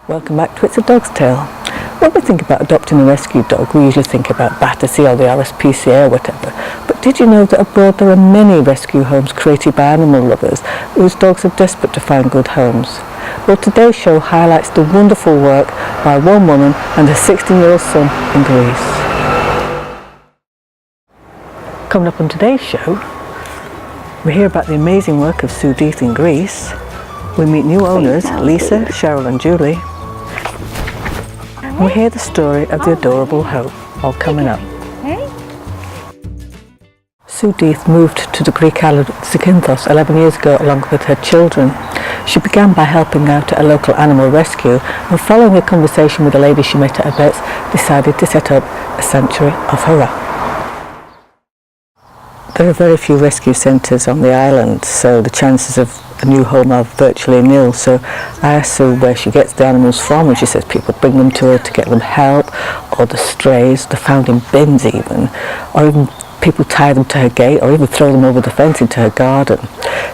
Welcome back to It's a Dog's Tale. When we think about adopting a rescue dog, we usually think about Battersea or the RSPCA or whatever. But did you know that abroad there are many rescue homes created by animal lovers whose dogs are desperate to find good homes? Well, today's show highlights the wonderful work by one woman and her 16-year-old son in Greece. Coming up on today's show, we hear about the amazing work of Sue Deeth in Greece. We meet new owners, Lisa, Cheryl and Julie. And we hear the story of the adorable Hope, all coming up. Sue Deeth moved to the Greek island Zakynthos 11 years ago along with her children. She began by helping out at a local animal rescue, and following a conversation with a lady she met at her vets, decided to set up a sanctuary of her own. There are very few rescue centres on the island, so the chances of a new home are virtually nil. So I asked Sue where she gets the animals from, and she says people bring them to her to get them help, or the strays, they're found in bins even, or even people tie them to her gate or even throw them over the fence into her garden.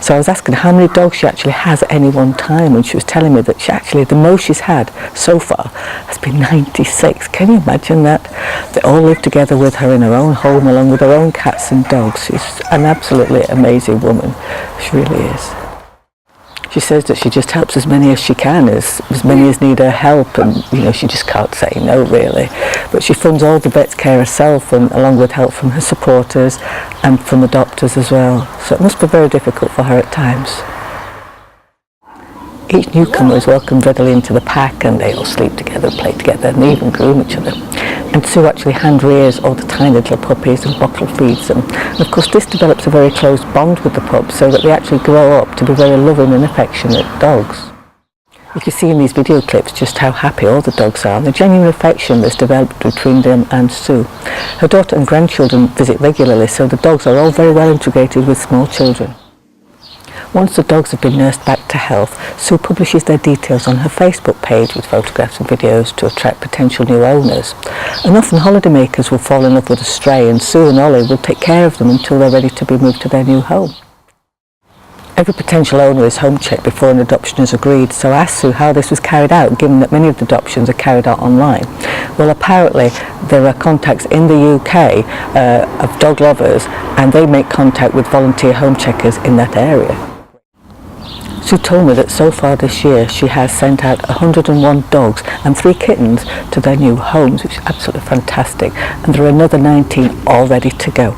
So I was asking how many dogs she actually has at any one time, and she was telling me that she actually, the most she's had so far has been 96. Can you imagine that? They all live together with her in her own home along with her own cats and dogs. She's an absolutely amazing woman. She really is. She says that she just helps as many as she can, as many as need her help, and she just can't say no really. But she funds all the vet's care herself, and along with help from her supporters and from the doctors as well. So it must be very difficult for her at times. Each newcomer is welcomed readily into the pack, and they all sleep together, play together, and they even groom each other. And Sue actually hand rears all the tiny little puppies and bottle feeds them. And of course this develops a very close bond with the pups, so that they actually grow up to be very loving and affectionate dogs. You can see in these video clips just how happy all the dogs are, and the genuine affection that's developed between them and Sue. Her daughter and grandchildren visit regularly, so the dogs are all very well integrated with small children. Once the dogs have been nursed back to health, Sue publishes their details on her Facebook page with photographs and videos to attract potential new owners. And often holidaymakers will fall in love with a stray, and Sue and Ollie will take care of them until they're ready to be moved to their new home. Every potential owner is home checked before an adoption is agreed, so I asked Sue how this was carried out, given that many of the adoptions are carried out online. Well, apparently there are contacts in the UK of dog lovers, and they make contact with volunteer home checkers in that area. Sue told me that so far this year she has sent out 101 dogs and 3 kittens to their new homes, which is absolutely fantastic, and there are another 19 all ready to go.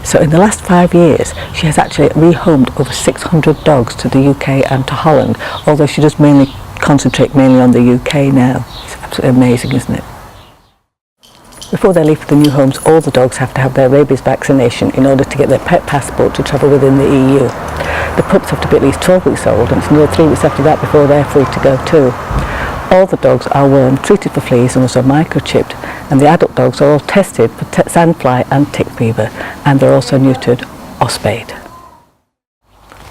So in the last 5 years she has actually rehomed over 600 dogs to the UK and to Holland, although she does concentrate mainly on the UK now. It's absolutely amazing, isn't it? Before they leave for the new homes, all the dogs have to have their rabies vaccination in order to get their pet passport to travel within the EU. The pups have to be at least 12 weeks old, and it's another 3 weeks after that before they're free to go too. All the dogs are wormed, treated for fleas and also microchipped, and the adult dogs are all tested for sandfly and tick fever, and they're also neutered or spayed.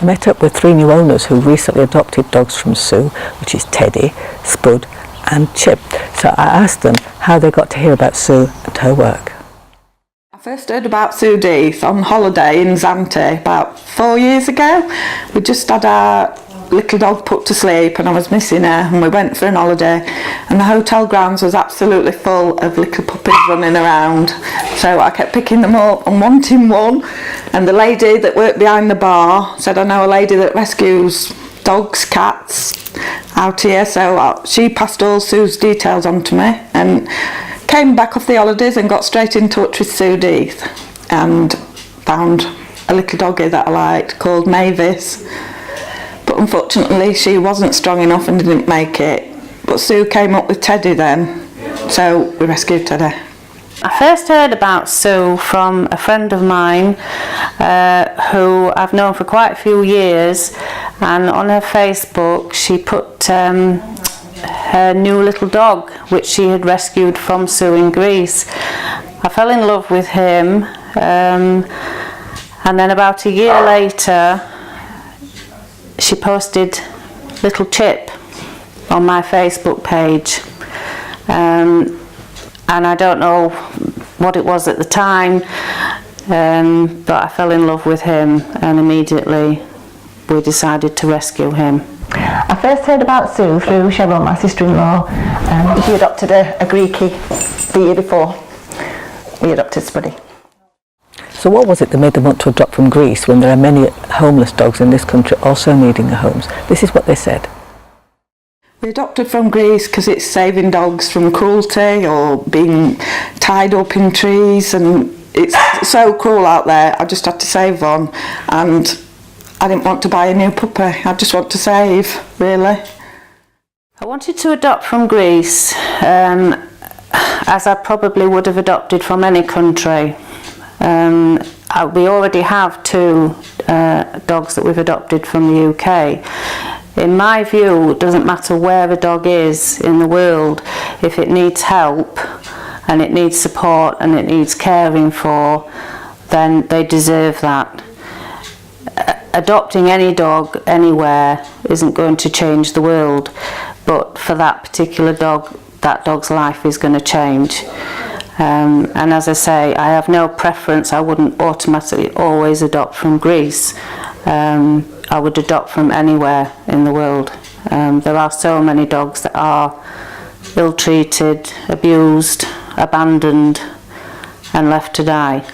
I met up with 3 new owners who recently adopted dogs from Sue, which is Teddy, Spud and Chip. So I asked them how they got to hear about Sue and her work. I first heard about Sue Deeth on holiday in Zante about 4 years ago. We just had our little dog put to sleep and I was missing her, and we went for an holiday, and the hotel grounds was absolutely full of little puppies running around, so I kept picking them up and wanting one. And the lady that worked behind the bar said, I know a lady that rescues dogs, cats out here, so she passed all Sue's details on to me, and came back off the holidays and got straight in touch with Sue Deeth and found a little doggy that I liked called Mavis. But unfortunately she wasn't strong enough and didn't make it. But Sue came up with Teddy then, so we rescued Teddy. I first heard about Sue from a friend of mine, who I've known for quite a few years, and on her Facebook she put her new little dog which she had rescued from Sue in Greece. I fell in love with him, and then about a year later she posted little Chip on my Facebook page, and I don't know what it was at the time, but I fell in love with him, and immediately we decided to rescue him. I first heard about Sue through Cheryl, my sister-in-law. She adopted a Greekie the year before we adopted Spuddy. So what was it that made them want to adopt from Greece when there are many homeless dogs in this country also needing a home? This is what they said. We adopted from Greece because it's saving dogs from cruelty or being tied up in trees, and it's so cruel out there. I just had to save one, and I didn't want to buy a new puppy. I just want to save, really. I wanted to adopt from Greece, as I probably would have adopted from any country. We already have 2 dogs that we've adopted from the UK. In my view, it doesn't matter where a dog is in the world, if it needs help and it needs support and it needs caring for, then they deserve that. Adopting any dog anywhere isn't going to change the world, but for that particular dog, that dog's life is going to change. And as I say, I have no preference. I wouldn't automatically always adopt from Greece. I would adopt from anywhere in the world. There are so many dogs that are ill-treated, abused, abandoned and left to die.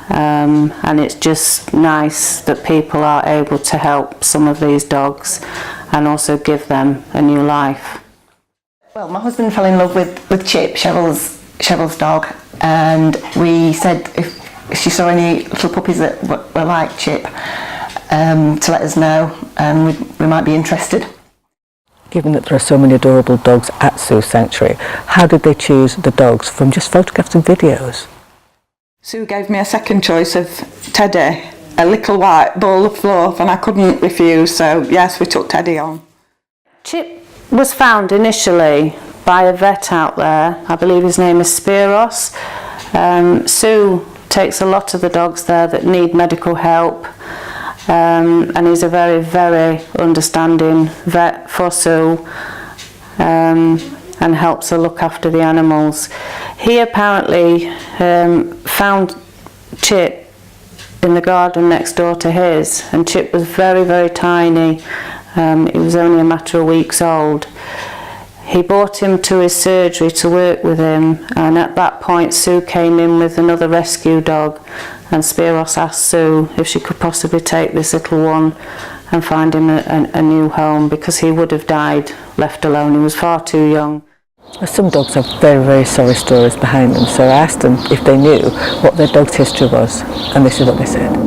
And it's just nice that people are able to help some of these dogs and also give them a new life. Well, my husband fell in love with Chip, Cheryl's dog, and we said if she saw any little puppies that were like Chip, to let us know, and we might be interested. Given that there are so many adorable dogs at Sue Sanctuary, how did they choose the dogs from just photographs and videos? Sue gave me a second choice of Teddy, a little white ball of fluff, and I couldn't refuse, so yes, we took Teddy on. Chip was found initially by a vet out there. I believe his name is Spiros. Sue takes a lot of the dogs there that need medical help, and he's a very, very understanding vet for Sue, and helps her look after the animals. He apparently found Chip in the garden next door to his, and Chip was very, very tiny. He was only a matter of weeks old. He brought him to his surgery to work with him, and at that point Sue came in with another rescue dog, and Spiros asked Sue if she could possibly take this little one and find him a new home, because he would have died left alone. He was far too young. Some dogs have very, very sorry stories behind them, so I asked them if they knew what their dog's history was, and this is what they said.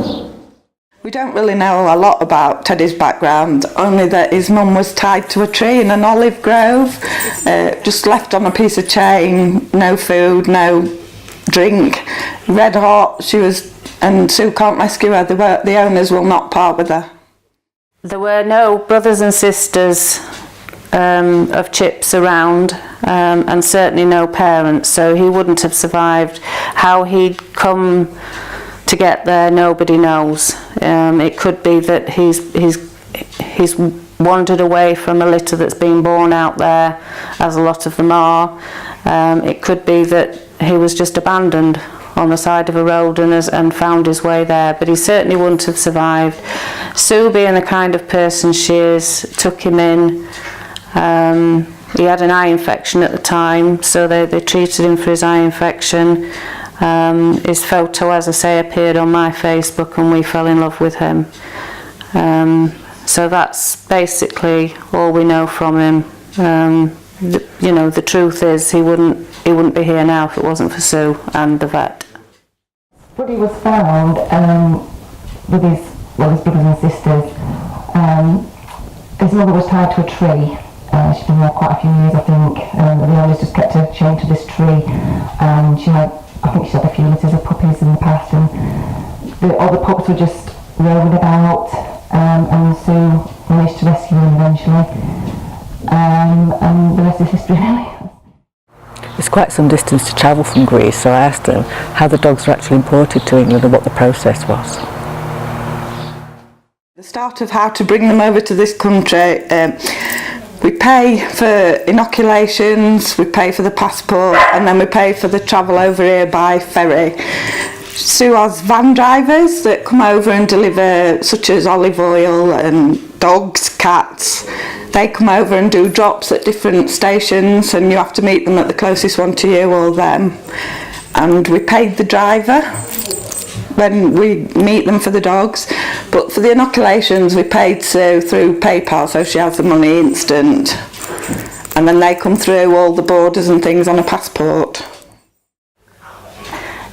We don't really know a lot about Teddy's background, only that his mum was tied to a tree in an olive grove, just left on a piece of chain, no food, no drink, red hot. She was, and Sue can't rescue her. The owners will not part with her. There were no brothers and sisters of Chip's around, and certainly no parents, so he wouldn't have survived. How he'd come to get there, nobody knows. It could be that he's wandered away from a litter that's been born out there, as a lot of them are. It could be that he was just abandoned on the side of a road and found his way there, but he certainly wouldn't have survived. Sue, being the kind of person she is, took him in. He had an eye infection at the time, so they treated him for his eye infection. His photo, as I say, appeared on my Facebook, and we fell in love with him. So that's basically all we know from him. The truth is he wouldn't be here now if it wasn't for Sue and the vet. Spuddy was found with his brothers and sisters. His mother was tied to a tree. She'd been there quite a few years, I think. The owners just kept her chained to this tree, and I think she had a few litters of puppies in the past, and all the pups were just roaming about, and Sue managed to rescue them eventually, and the rest is history really. It's quite some distance to travel from Greece, so I asked them how the dogs were actually imported to England and what the process was. The start of how to bring them over to this country, we pay for inoculations, we pay for the passport, and then we pay for the travel over here by ferry. Sue has van drivers that come over and deliver, such as olive oil and dogs, cats. They come over and do drops at different stations, and you have to meet them at the closest one to you or them. And we paid the driver when we meet them for the dogs, but for the inoculations we paid Sue through PayPal, so she has the money instant, and then they come through all the borders and things on a passport.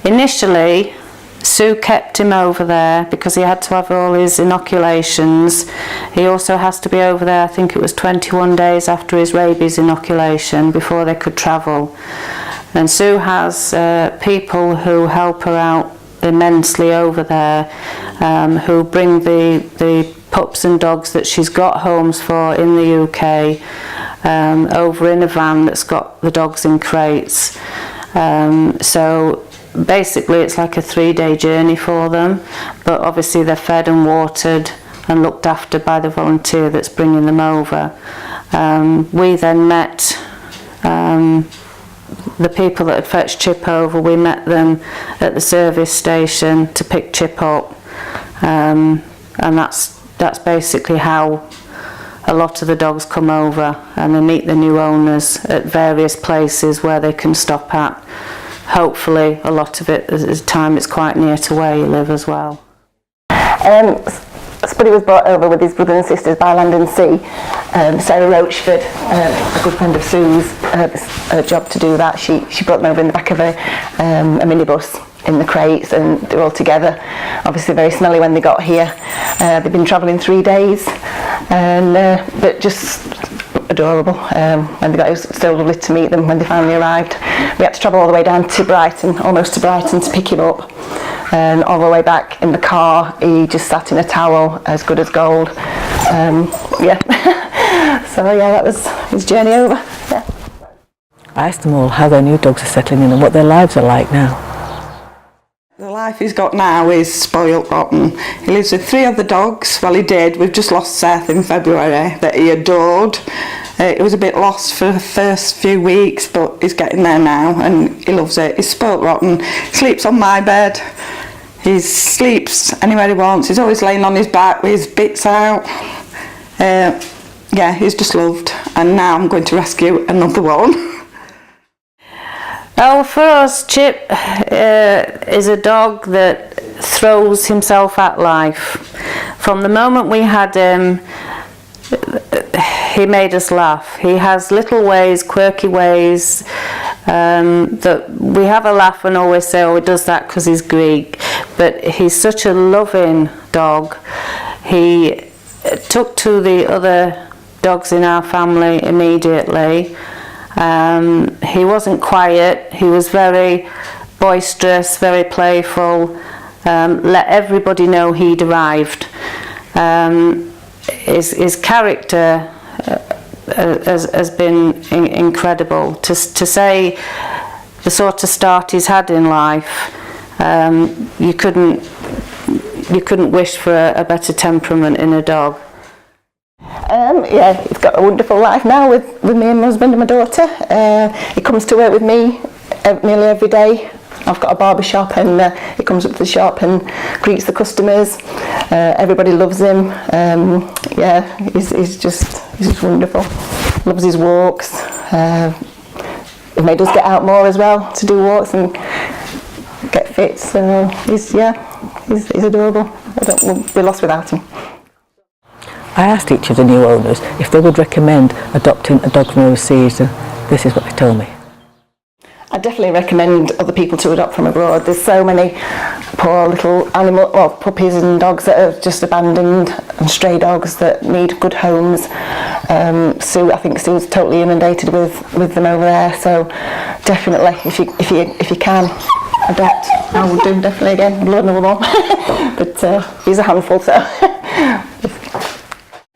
Initially, Sue kept him over there because he had to have all his inoculations. He also has to be over there, I think it was 21 days after his rabies inoculation before they could travel. And Sue has people who help her out immensely over there, who bring the pups and dogs that she's got homes for in the UK over in a van that's got the dogs in crates. So basically it's like a 3-day journey for them, but obviously they're fed and watered and looked after by the volunteer that's bringing them over. We then met the people that had fetched Chip over. We met them at the service station to pick Chip up, and that's basically how a lot of the dogs come over, and they meet the new owners at various places where they can stop at. Hopefully a lot of it at the time it's quite near to where you live as well. Spuddy was brought over with his brothers and sisters by land and sea. Sarah Rochford, a good friend of Sue's, her job to do that. She brought them over in the back of a minibus in the crates, and they were all together. Obviously very smelly when they got here. They've been travelling 3 days, and but just adorable. When they got, it was so lovely to meet them when they finally arrived. We had to travel all the way down to Brighton, almost to Brighton, to pick him up. And all the way back in the car, he just sat in a towel, as good as gold. Yeah. So yeah, that was his journey over. Yeah. I asked them all how their new dogs are settling in and what their lives are like now. The life he's got now is spoilt rotten. He lives with 3 other dogs. Well, he did. We've just lost Seth in February, that he adored. He was a bit lost for the first few weeks, but he's getting there now and he loves it. He's spoilt rotten. Sleeps on my bed. He sleeps anywhere he wants. He's always laying on his back with his bits out. Yeah, he's just loved. And now I'm going to rescue another one. Well, for us, Chip is a dog that throws himself at life. From the moment we had him, he made us laugh. He has little ways, quirky ways, that we have a laugh and always say, oh, he does that because he's Greek. But he's such a loving dog. He took to the other dogs in our family immediately. He wasn't quiet. He was very boisterous, very playful. Let everybody know he'd arrived. His character has been incredible. To say the sort of start he's had in life, you couldn't wish for a better temperament in a dog. Yeah, he's got a wonderful life now with me and my husband and my daughter. He comes to work with me nearly every day. I've got a barber shop, and he comes up to the shop and greets the customers. Everybody loves him. Yeah, he's just wonderful. Loves his walks. He made us get out more as well to do walks and get fit. So he's adorable. We'll be lost without him. I asked each of the new owners if they would recommend adopting a dog from overseas, and this is what they told me. I definitely recommend other people to adopt from abroad. There's so many poor little puppies and dogs that are just abandoned, and stray dogs that need good homes. I think Sue's totally inundated with them over there. So definitely, if you can, I bet I would do definitely again. I'd love another one. But he's a handful, so.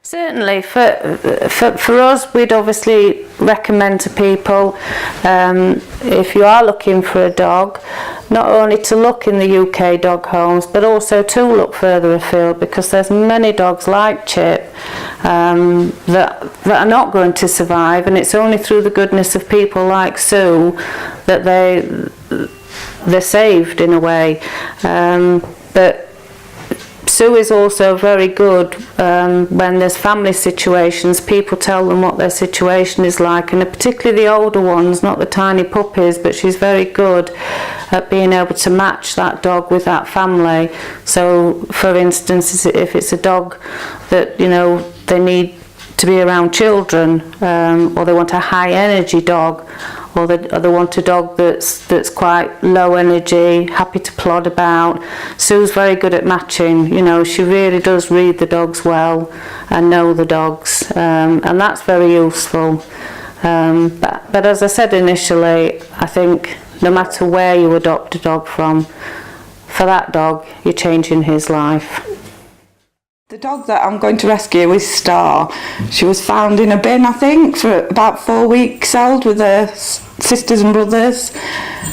Certainly, for us, we'd obviously recommend to people, if you are looking for a dog, not only to look in the UK dog homes, but also to look further afield, because there's many dogs like Chip that are not going to survive, and it's only through the goodness of people like Sue that they're saved in a way. But Sue is also very good when there's family situations. People tell them what their situation is like, and particularly the older ones, not the tiny puppies, but she's very good at being able to match that dog with that family. So for instance, if it's a dog that, you know, they need to be around children, or they want a high energy dog, or they want a dog that's quite low energy, happy to plod about. Sue's very good at matching. You know, she really does read the dogs well and know the dogs, and that's very useful. But as I said initially, I think no matter where you adopt a dog from, for that dog, you're changing his life. The dog that I'm going to rescue is Star. She was found in a bin, I think, for about 4 weeks old with her sisters and brothers.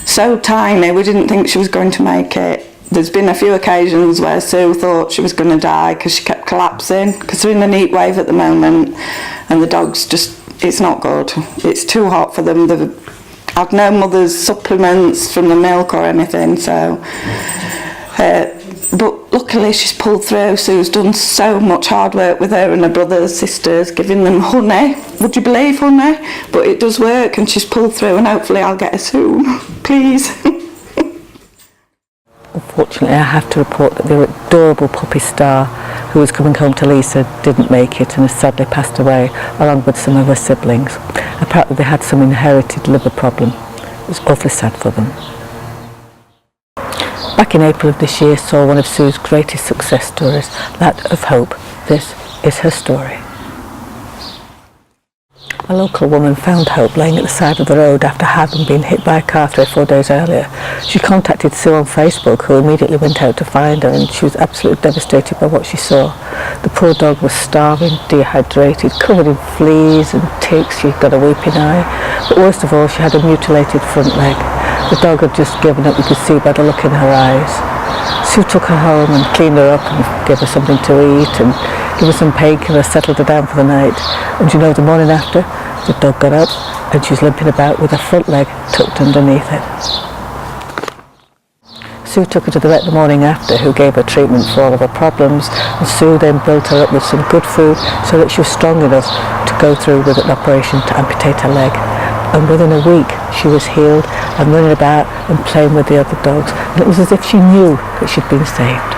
So tiny, we didn't think she was going to make it. There's been a few occasions where Sue thought she was going to die because she kept collapsing, because we're in a heat wave at the moment, and the dog's just, it's not good. It's too hot for them. They've had no mother's supplements from the milk or anything, so... but luckily she's pulled through. Sue's done so much hard work with her and her brothers, sisters, giving them honey. Would you believe honey? But it does work, and she's pulled through, and hopefully I'll get her soon. Please. Unfortunately, I have to report that the adorable puppy Star, who was coming home to Lisa, didn't make it and has sadly passed away, along with some of her siblings. Apparently they had some inherited liver problem. It was awfully sad for them. Back in April of this year, saw one of Sue's greatest success stories, that of Hope. This is her story. A local woman found Hope laying at the side of the road after having been hit by a car 3 or 4 days earlier. She contacted Sue on Facebook, who immediately went out to find her, and she was absolutely devastated by what she saw. The poor dog was starving, dehydrated, covered in fleas and ticks. She'd got a weeping eye, but worst of all, she had a mutilated front leg. The dog had just given up, you could see by the look in her eyes. Sue took her home and cleaned her up and gave her something to eat and gave her some painkillers, settled her down for the night. And you know, the morning after, the dog got up and she was limping about with her front leg tucked underneath it. Sue took her to the vet the morning after, who gave her treatment for all of her problems, and Sue then built her up with some good food so that she was strong enough to go through with an operation to amputate her leg. And within a week she was healed and running about and playing with the other dogs, and it was as if she knew that she'd been saved.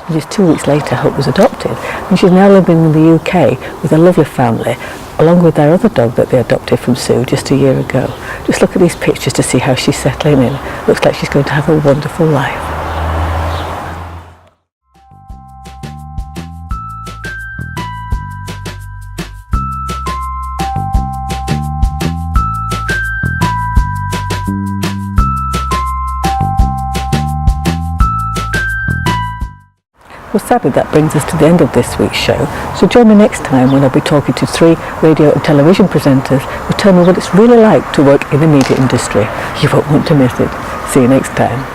And just 2 weeks later, Hope was adopted, and she's now living in the UK with a lovely family, along with their other dog that they adopted from Sue just a year ago. Just look at these pictures to see how she's settling in. Looks like she's going to have a wonderful life. Well, sadly, that brings us to the end of this week's show. So join me next time when I'll be talking to 3 radio and television presenters who tell me what it's really like to work in the media industry. You won't want to miss it. See you next time.